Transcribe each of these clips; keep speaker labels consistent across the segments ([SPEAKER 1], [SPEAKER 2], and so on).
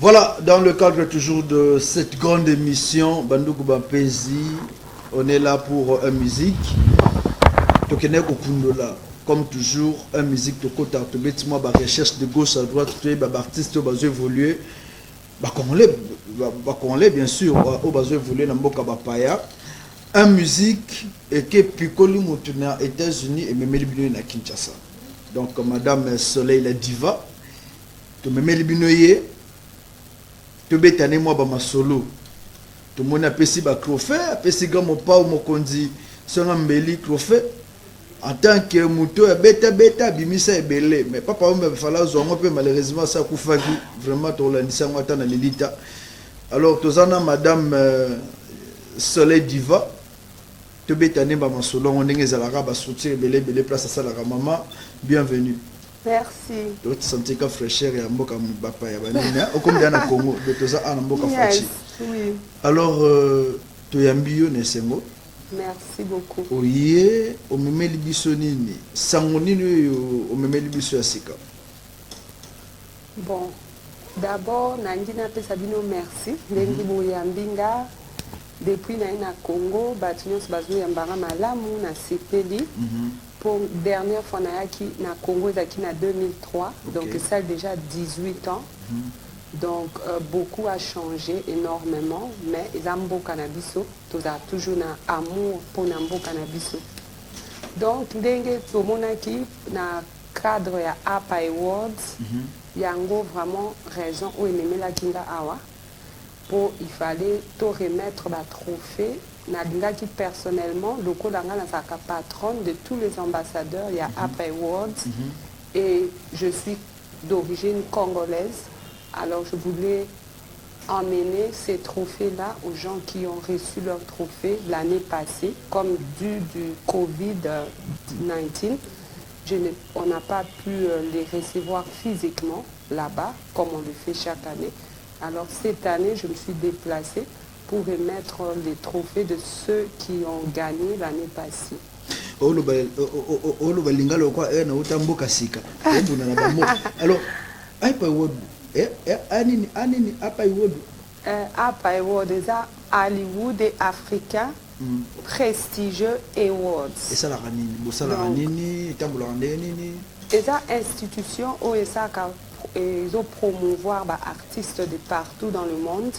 [SPEAKER 1] Voilà, dans le cadre toujours de cette grande émission, Bandoukou Bampezi, on est là pour une musique. Tokene Kokundola, comme toujours, une musique de côté à moi, recherche de gauche à droite, artiste qui évoluer. Congolais, bien sûr, au bas évoluer dans Mboka Bapaya. Une musique et que Piccoli Moutuna aux États-Unis et Memeli Binoye na Kinshasa. Donc, Madame Soleil la diva, tu Memeli Binoye. Tu bétane moi ba solo tout monde apprécie ba trophée apprécie grand mon pa ou mon kondi son mbeli trophée en tant que moto beta bimisa ebele mais papa on me fala zo moi peu malheureusement ça kufaki vraiment to landisa moi tana lilita alors tozana madame Soleil diva tu bétane ba solo on ndenge ezalaka ba soutien ebele place ça la maman bienvenue.
[SPEAKER 2] Merci.
[SPEAKER 1] Tu sens que fraîcheur et amboka bapa ya banina au comme dans le Congo de toza en amboka fachi.
[SPEAKER 2] Oui.
[SPEAKER 1] Alors to yambio nesengo.
[SPEAKER 2] Merci beaucoup.
[SPEAKER 1] Oye o memeli biso nini sangonini o memeli biso ya sika.
[SPEAKER 2] Bon, d'abord nangina pesa bino merci ndengi bo yambinga depuis na Congo batunyos bazu yambara malamu na sepeli. Pour dernière fois na Congo qui na 2003, okay. Donc ça a déjà 18 ans. Donc beaucoup a changé énormément, mais ils ont beau cannabis, tout a toujours un amour pour nambo cannabis. Donc dengue tout mon qui na cadre ya APA Awards, yango vraiment raison où il la kinga awa pour il fallait tout remettre la trophée. Qui personnellement, le Kodanga est patronne de tous les ambassadeurs, il y a APA Awards et je suis d'origine congolaise. Alors je voulais emmener ces trophées-là aux gens qui ont reçu leur trophée l'année passée, comme du Covid-19. On n'a pas pu les recevoir physiquement là-bas, comme on le fait chaque année. Alors cette année, je me suis déplacée pour remettre les trophées de ceux qui ont gagné l'année passée.
[SPEAKER 1] Alors, APA
[SPEAKER 2] Award est Hollywood et Africa prestigieux awards.
[SPEAKER 1] Et ça la ranini, la ranini,
[SPEAKER 2] et ça institution où ils ont promouvoir les artistes de partout dans le monde,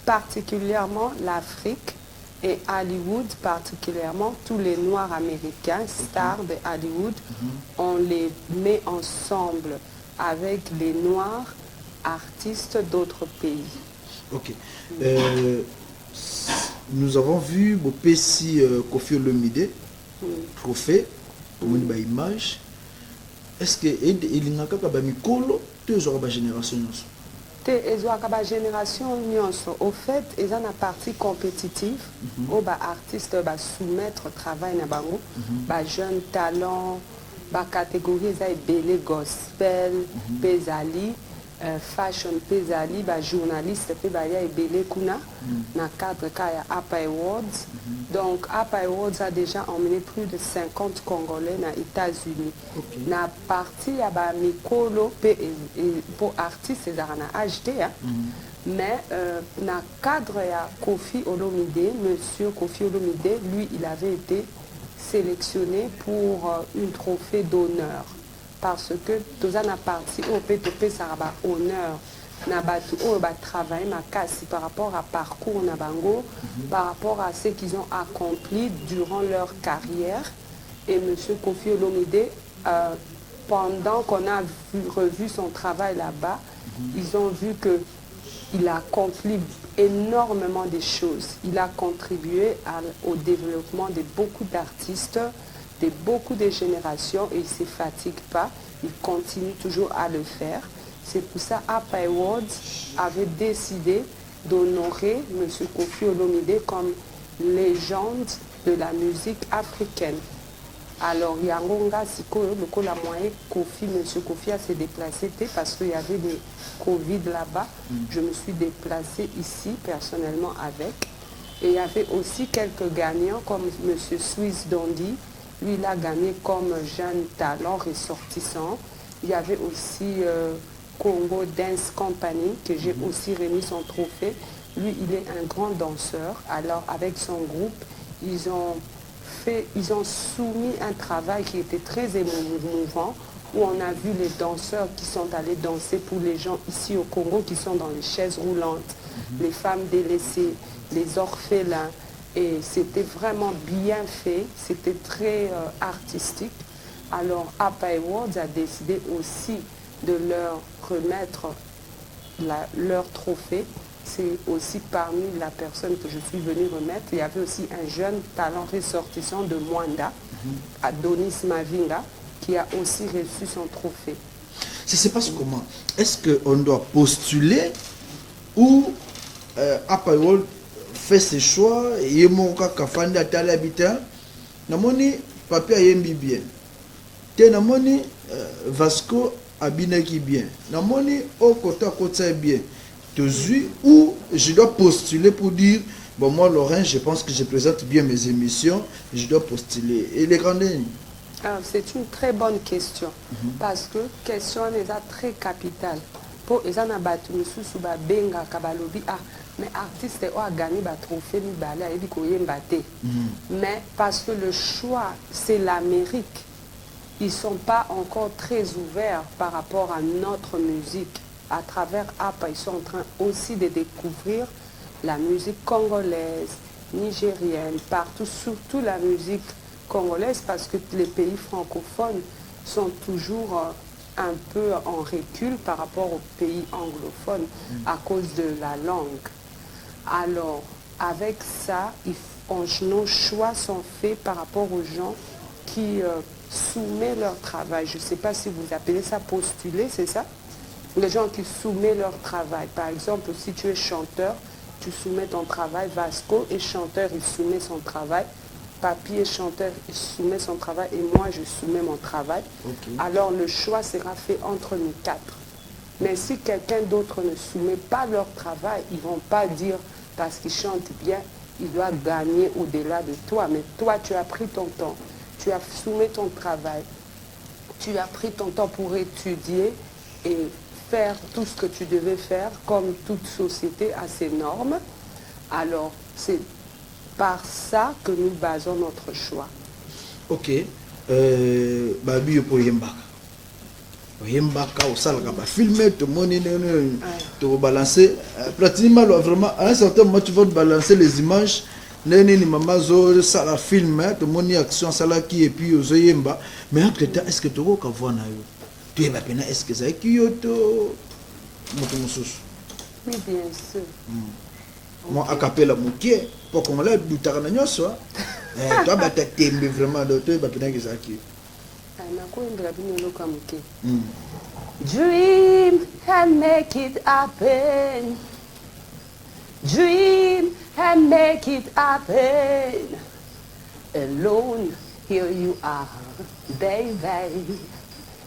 [SPEAKER 2] particulièrement l'Afrique et Hollywood, particulièrement tous les Noirs américains, stars de Hollywood, on les met ensemble avec les Noirs artistes d'autres pays.
[SPEAKER 1] Ok. Nous avons vu Bopesi Koffi Olomide, trophée, pour une image. Est-ce que il y a un mikolo toujours la génération?
[SPEAKER 2] La génération au fait ils ont une partie compétitive où les artistes soumettre travail na bango jeunes talents catégorie belé gospel pesali fashion pesali journaliste pe ya belé kuna na cadre ya APA Awards. Donc APA Awards a déjà emmené plus de 50 Congolais aux États-Unis. Okay. Na partie ya ba mikolo pour artistes ezana acheté mais na cadre ya Koffi Olomide, monsieur Koffi Olomide, lui il avait été sélectionné pour une trophée d'honneur parce que tout ça na partie au PTP ça va honneur na batu o ba travail ma casse par rapport à parcours na bango par rapport à ce qu'ils ont accompli durant leur carrière. Et monsieur Koffi Olomide pendant qu'on a revu son travail là-bas, ils ont vu que il a accompli énormément de choses. Il a contribué au développement de beaucoup d'artistes, de beaucoup de générations et il ne se fatigue pas. Il continue toujours à le faire. C'est pour ça APA Awards avait décidé d'honorer M. Koffi Olomide comme légende de la musique africaine. Alors, il y a un le moyen Koffi, M. Koffi a se déplacé parce qu'il y avait des Covid là-bas. Je me suis déplacée ici personnellement avec. Et il y avait aussi quelques gagnants comme M. Swiss Dondi. Lui, il a gagné comme jeune talent ressortissant. Il y avait aussi Congo Dance Company, que j'ai aussi remis son trophée. Lui, il est un grand danseur. Alors, avec son groupe, ils ont soumis un travail qui était très émouvant, où on a vu les danseurs qui sont allés danser pour les gens ici au Congo, qui sont dans les chaises roulantes, les femmes délaissées, les orphelins. Et c'était vraiment bien fait, c'était très artistique. Alors, APA Awards a décidé aussi de leur remettre leur trophée. C'est aussi parmi la personne que je suis venue remettre. Il y avait aussi un jeune talent ressortissant de Mwanda, Adonis Mavinga, qui a aussi reçu son trophée.
[SPEAKER 1] Ça se passe comment? Est-ce qu'on doit postuler ou APA Awards fait ses choix et mon cas kafanda tala habitant namoni papier yembi bien te namoni Vasco abinaki bien namoni au côté bien tozui ou je dois postuler pour dire bon moi Laurent je pense que je présente bien mes émissions je dois postuler et les grandes lignes.
[SPEAKER 2] C'est une très bonne question parce que question est très capitale pour les anabatu misusu ba benga kabalobi mais artiste a gagné ba trophée mi bala et koyemba te. Mais parce que le choix c'est l'Amérique, ils sont pas encore très ouverts par rapport à notre musique. À travers APA, ils sont en train aussi de découvrir la musique congolaise, nigérienne, partout, surtout la musique congolaise, parce que les pays francophones sont toujours un peu en recul par rapport aux pays anglophones à cause de la langue. Alors, avec ça, nos choix sont faits par rapport aux gens qui soumettent leur travail. Je ne sais pas si vous appelez ça postuler, c'est ça? Les gens qui soumettent leur travail. Par exemple, si tu es chanteur, tu soumets ton travail. Vasco est chanteur, il soumet son travail. Papy est chanteur, il soumet son travail. Et moi, je soumets mon travail. Alors, le choix sera fait entre nous quatre. Mais si quelqu'un d'autre ne soumet pas leur travail, ils ne vont pas dire, parce qu'ils chantent bien, il doit gagner au-delà de toi. Mais toi, tu as pris ton temps. Tu as soumis ton travail. Tu as pris ton temps pour étudier et faire tout ce que tu devais faire, comme toute société a ses normes. Alors, c'est par ça que nous basons notre choix.
[SPEAKER 1] Ok. Babi pour Yembaka. Yembaka, au salle, filmer, tout le monde, te balancer. Pratiquement, vraiment, à un certain moment, tu vas balancer les images. Nene ni mama zo ça la film, tout le monde y action ça là qui et puis aux Yemba. Mais entre temps, est-ce que tu vois qu'on voit na yo? Tu es maintenant, est-ce que ça qui yoto motomosus?
[SPEAKER 2] Oui, bien sûr.
[SPEAKER 1] Moi, à capella mon pied, pour qu'on l'a du taranagno, soit. Toi, bah, t'as aimé vraiment d'autres, bah, peut-être que ça qui.
[SPEAKER 2] Dream and make it happen. Dream and make it happen. Alone, here you are, baby.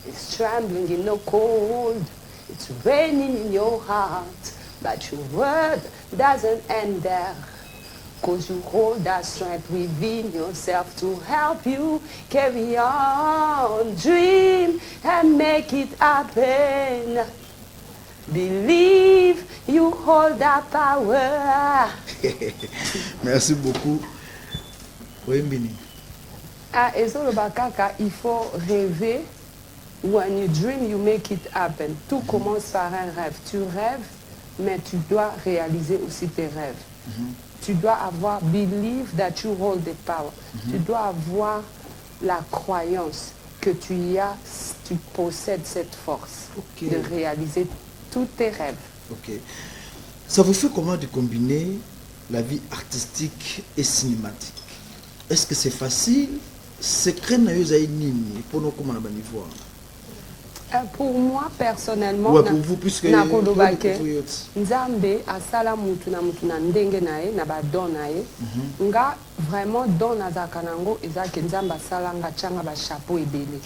[SPEAKER 2] It's trembling in the cold. It's raining in your heart. But your word doesn't end there. Cause you hold that strength within yourself to help you carry on. Dream and make it happen. Believe you hold that power.
[SPEAKER 1] Merci beaucoup. Oui, Mbini.
[SPEAKER 2] Il faut rêver. When you dream, you make it happen. Tout commence par un rêve. Tu rêves, mais tu dois réaliser aussi tes rêves. Tu dois avoir believe that you hold the power. Tu dois avoir la croyance que tu possèdes cette force de réaliser tous tes rêves.
[SPEAKER 1] Ok. Ça vous fait comment de combiner la vie artistique et cinématique? Est-ce que c'est facile? C'est créé pour nous comment on va niveau?
[SPEAKER 2] Pour moi personnellement,
[SPEAKER 1] ouais, pour vous puisque
[SPEAKER 2] Nzambe asala mutu na ndenge nae na ba don nae nga vraiment don nazaka nango ezake Nzambe asala nga changa ba chapeau ebele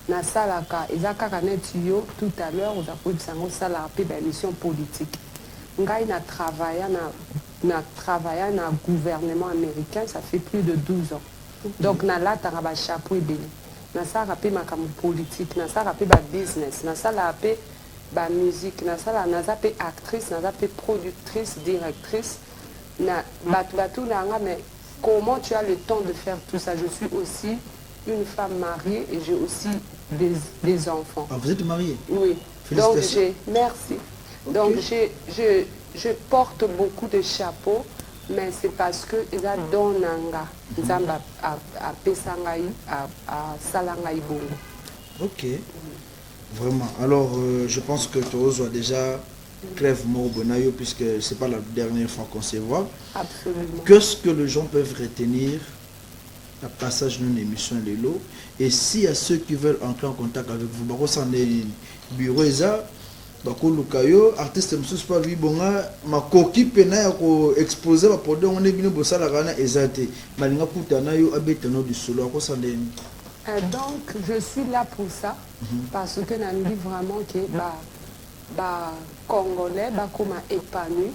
[SPEAKER 2] na salaka ezaka net yo tout à l'heure on a pu sango sala pe ba émission politique nga ina travailla na gouvernement américain ça fait plus de 12 ans donc na lata ba chapeau ebele na ça rappelé ma comme politique na ça rappelé ba business na ça rappelé ba musique nasala naza pe actrice naza pe productrice directrice na batu nanga mais comment tu as le temps de faire tout ça? Je suis aussi une femme mariée et j'ai aussi des enfants.
[SPEAKER 1] Ah, vous êtes mariée?
[SPEAKER 2] Oui. Donc merci. Okay. Donc je porte beaucoup de chapeaux, mais c'est parce que il a donanga nzamba a pesangai a salangai bongo.
[SPEAKER 1] Ok. Vraiment. Alors je pense que Torozo a déjà crève mort bonayo puisque c'est pas la dernière fois qu'on se voit.
[SPEAKER 2] Absolument.
[SPEAKER 1] Qu'est-ce que les gens peuvent retenir à passage d'une émission Lelo? Et s'il y a ceux qui veulent entrer en contact avec vous, bah on bureau eza bakolukayo artiste msusu pa lui bonga makoki pena ya ko exposer ba produit on est bino bosala kana ezate malinga kutana yo abetano du solo ko sandeni.
[SPEAKER 2] Donc je suis là pour ça parce que on dit vraiment que ba congolais ba comme épanoui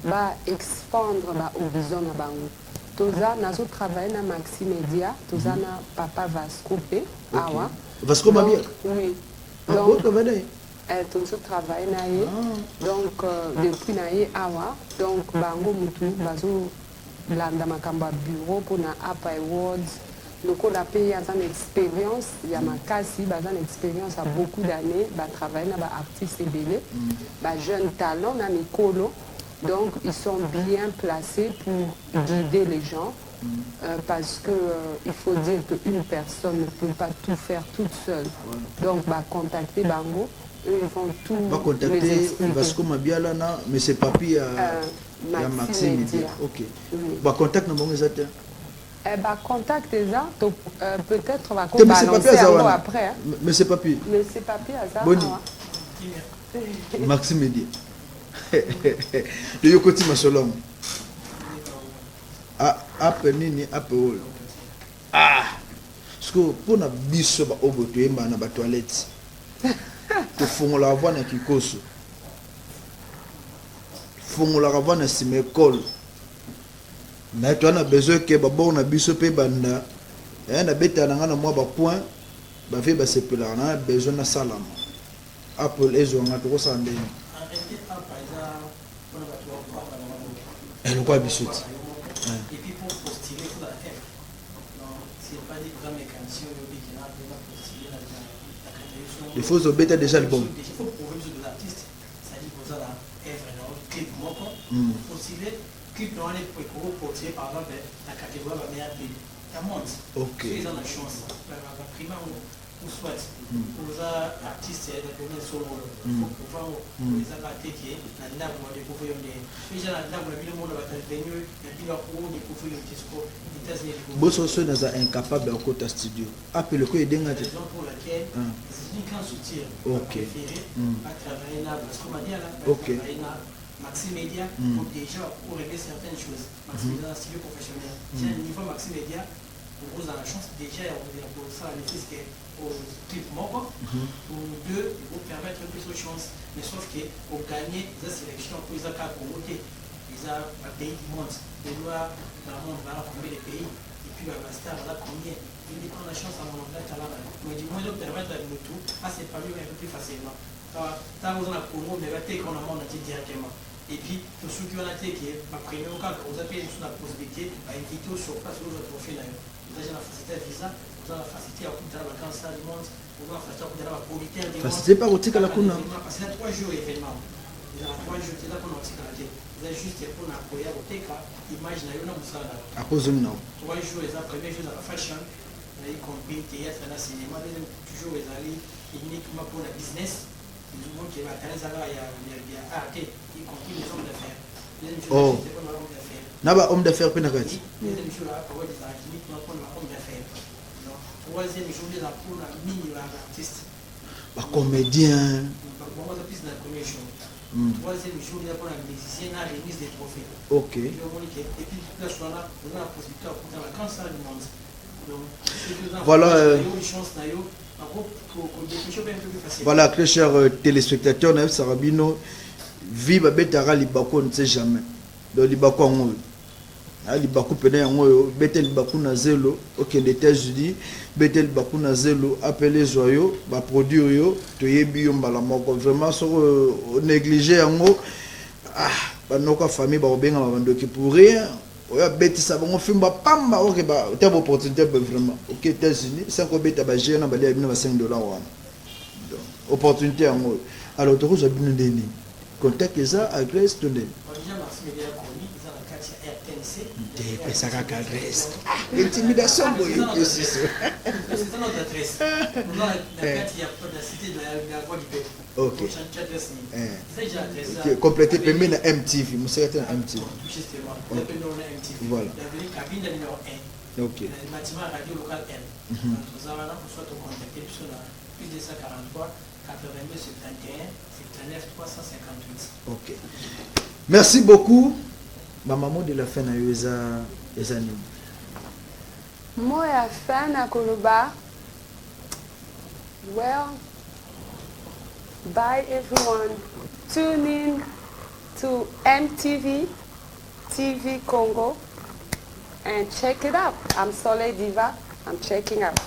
[SPEAKER 2] ba expandre ba horizon na bango. Toza nazo travailler na Maxi Media, toza na Papa Vasco P awa.
[SPEAKER 1] Vasco Mabia.
[SPEAKER 2] Oui.
[SPEAKER 1] Donc
[SPEAKER 2] tout ce travail naïe donc depuis naïe awa donc bango mutu bazo landa makamba bureau pour na Apa Awards le qu'on a payé une expérience il y a ma kasi bazan expérience à beaucoup d'années ba travailler na ba artistes belé ba jeunes talents na mikolo donc ils sont bien placés pour guider les gens parce que il faut dire qu'une personne ne peut pas tout faire toute seule donc bah contacter bango. Eux, ils vont tout
[SPEAKER 1] va contacter Vasco Mabiala na mais c'est papi à Maxi Media. OK. Va contact na bongo ezate.
[SPEAKER 2] Bah contact ça peut-être on va balancer après. Hein.
[SPEAKER 1] Mais c'est papi.
[SPEAKER 2] Mais c'est papi à ça.
[SPEAKER 1] Boni. Maxi Media. Le yokoti masolom. Ah, apenini apewol. Ah. Parce que pour na biso ba oboto yemba na ba toilette. Te fongola voix na kikoso fongola voix na simekol mais toi na besoin que babo na biso pe banda na beta na ngana moi ba point ba fait ba sepela na besoin na salama apple ezo nga to sande elle quoi biso
[SPEAKER 3] et puis pour postuler pour la F c'est pas des grands mécaniciens qui n'a pas postuler la
[SPEAKER 1] il faut se bêter déjà le bon.
[SPEAKER 3] Il faut prouver de l'artiste, ça dit que ça est vraiment clip moko. Aussi les clips dans les pour tirer par exemple la catégorie la meilleure clip. Ça monte.
[SPEAKER 1] Ok.
[SPEAKER 3] Ils ont la chance. La prima ou soit pour les artistes de donner solo. Pour pouvoir les attaquer la nappe pour découvrir les. Déjà la nappe le monde va être venu et puis là pour découvrir le disco.
[SPEAKER 1] Bosso so naza incapable à côté studio. Appelle quoi aider ngate.
[SPEAKER 3] Raison pour laquelle quand soutien préféré à travailler là parce qu'on m'a dit là travailler là Maxi Media pour déjà pour régler certaines choses. Maxi Media studio professionnel. Tiens niveau Maxi Media vous avez la chance déjà pour ça les fils que au clip moko pour deux vous permettre plus de chance mais sauf que pour gagner la sélection pour les cas pour voter ils ont un pays du monde les lois dans le monde va combien de pays et puis la star là combien. Il prend la chance à mon là. Mais du moins, de permettre de tout, c'est pas mieux un peu plus facilement. Tant vous en avez pour vous, mais qu'on a mon directement. Et puis, pour ceux qui ont été qui est ma première cas, vous avez la possibilité d'inviter sur place où vous profil. Vous avez la facilité à visa, vous avez la facilité à coûter la cancer du monde, vous avez la facilité à coûter la polité du monde.
[SPEAKER 1] Facilité par au tic à la cuna.
[SPEAKER 3] Parce qu'il y a 3 jours événement. Il y a 3 jours, c'est là qu'on a tic à la tête. Vous avez juste pour la coya au tic, image n'a eu un moussala.
[SPEAKER 1] À cause de nous.
[SPEAKER 3] 3 jours, les premiers jours de la fashion. Y compris théâtre na cinéma toujours les allés uniquement pour la business du monde qui va très à il y a art y compris les hommes d'affaires
[SPEAKER 1] oh naba homme d'affaires pe nakati
[SPEAKER 3] deuxième jour là pour des artistes uniquement pour la homme d'affaires donc troisième jour les pour la mini artiste
[SPEAKER 1] ba comédien
[SPEAKER 3] bon on a plus dans la première jour troisième jour il y a pour la musicien la remise des trophées
[SPEAKER 1] OK
[SPEAKER 3] et puis là soir-là on a la possibilité de la cancer du monde.
[SPEAKER 1] Voilà, voilà, très chers téléspectateurs, Naïf Sarabino, vive Betara Libako, on ne sait jamais. Donc Libako, libaku pene yango betel libaku na zelo OK des États-Unis betel libaku na zelo appelé joyau ba produire yo toyebi yo mbala moko vraiment so négliger yango banoka famille ba obenga bandoki pour rien oya betisa bango fimba pamba OK ba table opportunité vraiment OK États-Unis ça ko beta ba jeune ba les $5 wana donc opportunité yango alors to ko bino ndeni contact eza adresse to ndeni intimidation
[SPEAKER 3] c'est ça notre adresse. Nous avons la carte, il y a la cité de la voie du peuple.
[SPEAKER 1] Ok.
[SPEAKER 3] C'est
[SPEAKER 1] complété permis na MTV, vous savez un MTV.
[SPEAKER 3] Justement, on appelle nous la MTV.
[SPEAKER 1] Voilà.
[SPEAKER 3] La cabine numéro 1.
[SPEAKER 1] Ok.
[SPEAKER 3] Le bâtiment radio local N. Nous avons là pour soit contacter sur la plus de 143 82 71 79 358.
[SPEAKER 1] Ok. Merci beaucoup. Ma maman de la fin na yoza ezani.
[SPEAKER 2] Moi ya fin na koloba. Well, bye everyone. Tune in to MTV TV Congo and check it out. I'm Soleil Diva. I'm checking out.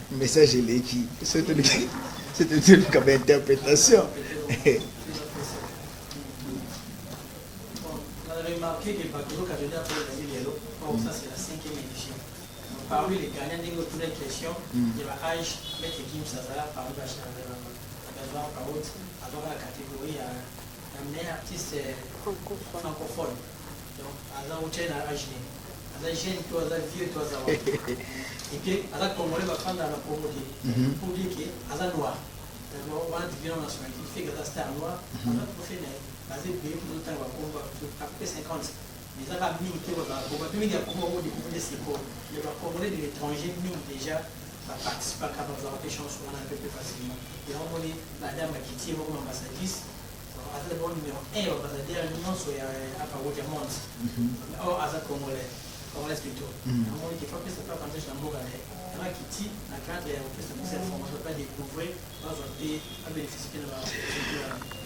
[SPEAKER 1] Message est qui? C'est une comme interprétation.
[SPEAKER 3] Remarqué que le bateau qui a donné après le vélo, ça c'est la 5e édition. Parmi les gagnants, il y a une question, il y a l'âge, mettre Kim Sazala, parmi les gagnants, par contre, avoir la catégorie à un meilleur artiste francophone. Donc, à la hauteur à l'âge, à la jeune, toi, à la vieux, toi, à la et puis, à la Congolais, va prendre la Congolais pour dire qu'à la noire, on va dire nationalité, il fait que la star noire, on va profiter. Basé sur le temps, après 50, les Arabes militaires, les Congolais de l'étranger déjà participent à la chanson un peu plus facilement. Et on a la dame qui tient comme ambassadrice, le bon numéro 1, ambassadeur, nous sommes à Paris du monde. Or, à la Congolais, plutôt. On dit qu'il faut que ça soit quand je suis en Congolais. Il y a qui tient la carte et cette formation pas découvrir, on va bénéficier de la.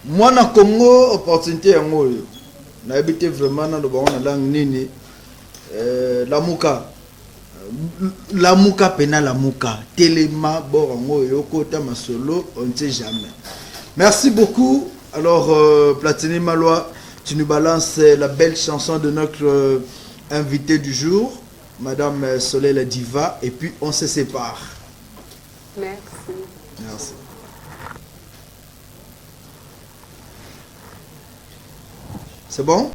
[SPEAKER 1] Moi na Congo opportunité yango yo na habité vraiment na do na langue nini lamuka pena lamuka telema borango yo kota masolo on ne sait jamais. Merci beaucoup. Alors Platini Malois, tu nous balances la belle chanson de notre invité du jour, Madame Soleil la Diva, et puis on se sépare.
[SPEAKER 2] Merci.
[SPEAKER 1] Merci. C'est bon?